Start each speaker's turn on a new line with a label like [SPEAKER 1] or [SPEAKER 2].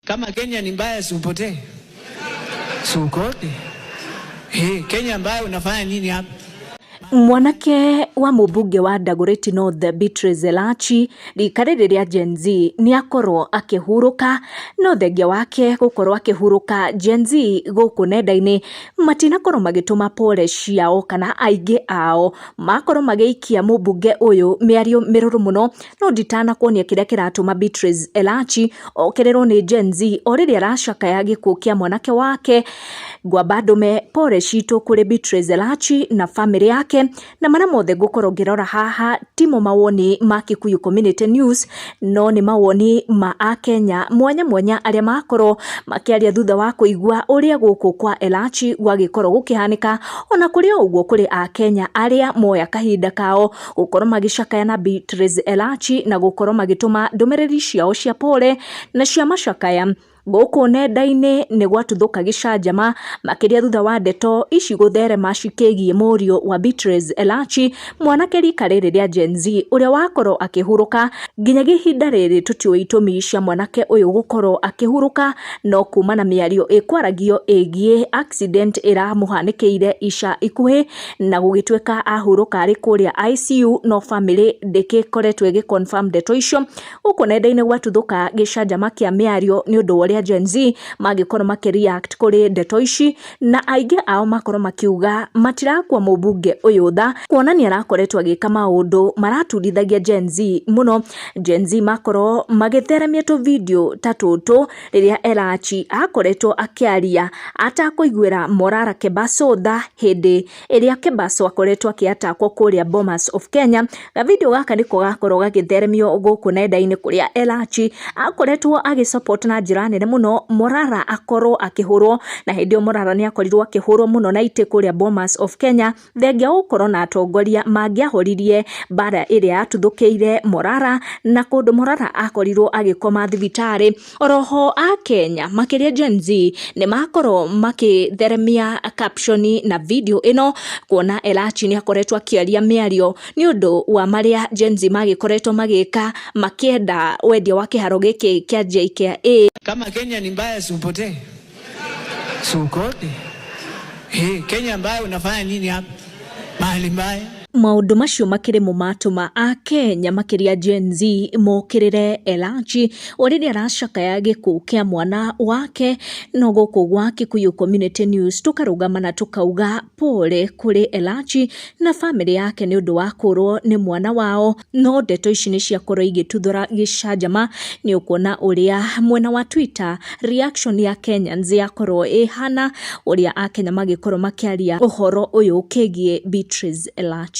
[SPEAKER 1] Kama Kenya ni mbaya usipotee. Sukote. Kenya mbaya unafanya nini hapa?
[SPEAKER 2] Mwanake wa mubunge wa Dagoretti North Beatrice Elachi rikare ria Gen Z ni akorwo akihuruka no thengia wake gukorwo akihuruka Gen Z guku nenda-ini matinakorwo magituma pole ciao kana aingi ao makorwo magiikia mubunge uyu miario miruru muno no nditana kuonia kiria kiratuma Beatrice Elachi okererwo ni Gen Z o riria aracakaya gikuo kia mwanake wake. Ngwamba ndume pole citu kuri Beatrice Elachi na family yake na mana mothe gukorwo ngirora haha timo mawoni ma Kikuyu Community News no ni mawoni ma Akenya mwanya mwanya aria makorwo makiaria thutha wa kuigua uria guku kwa Elachi gwagikorwo gukihanika ona kuri uguo kuri Akenya aria moya kahinda kao gukorwo magicakaya na Beatrice Elachi na gukorwo magituma ndumereri ciao cia pole na cia macakaya. Guku nenda-ini ni gwatuthuka gicanjama makiria thutha wa ndeto ici gutherema cikigie murio wa Beatrice Elachi mwanake rikare ria Gen Z uria wakorwo akihuruka nginya gihinda riri tutiwe itumi cia mwanake uyu gukorwo akihuruka no kuma na miario ikwaragio egie accident iramuhanikiire ica ikuhi na gugitweka ahuruka ari kuria ICU no family ndikikoretwo igiconfirm ndeto icio. Guku nenda-ini gwatuthuka gicanjama kia miario ni undu wa Gen Z magikorwo makireact kuri ndeto ici na aingi ao makorwo makiuga matirakwa mubunge uyu tha kuonania arakoretwo agika maundu maratudithagia Gen Z muno. Gen Z makorwo magitheremia tu video tatutu riria Elachi akoretwo akiaria atakuiguira Morara Kebaso tha hindi iria Kebaso akoretwo akiatakwo kuria Bomas of Kenya. Video gaka niko gakorwo gagitheremio guku nenda-ini kuria Elachi akoretwo agisupport na njira nene muno Morara akorwo akihurwo na hindio Morara ni akorirwo akihurwo muno na ite kuria Bomas of Kenya thengia gukorwo na atongoria mangiahoririe bara iria atuthukiire Morara na kundu Morara akorirwo agikoma thibitari. Oroho a Kenya makiria Gen Z ni makorwo makitheremia caption na video ino kuona Elachi ni akoretwo akiaria miario ni undu wa maria Gen Z magikoretwo magika makienda wendia wa kiharo giki kia JKA.
[SPEAKER 1] Kama Kenya ni mbaya usipotee. Sukote. Kenya mbaya unafanya nini hapa? Mahali mbaya.
[SPEAKER 2] Maundu macio makiri mumatuma a Kenya makiria Gen Z mokirire Elachi oridi aracakaya gikuo kia mwana wake no guku gwa Kikuyu Community News tukarugama na tukauga pole kuri Elachi na family yake ni undu wa kurwo ni mwana wao no ndeto ici ni cia korwo igituthura gicanjama ni ukuona uria mwena wa Twitter reaction ya Kenyans yakorwo ihana uria Akenya magikorwo makiaria uhoro uyu ukigie Beatrice Elachi.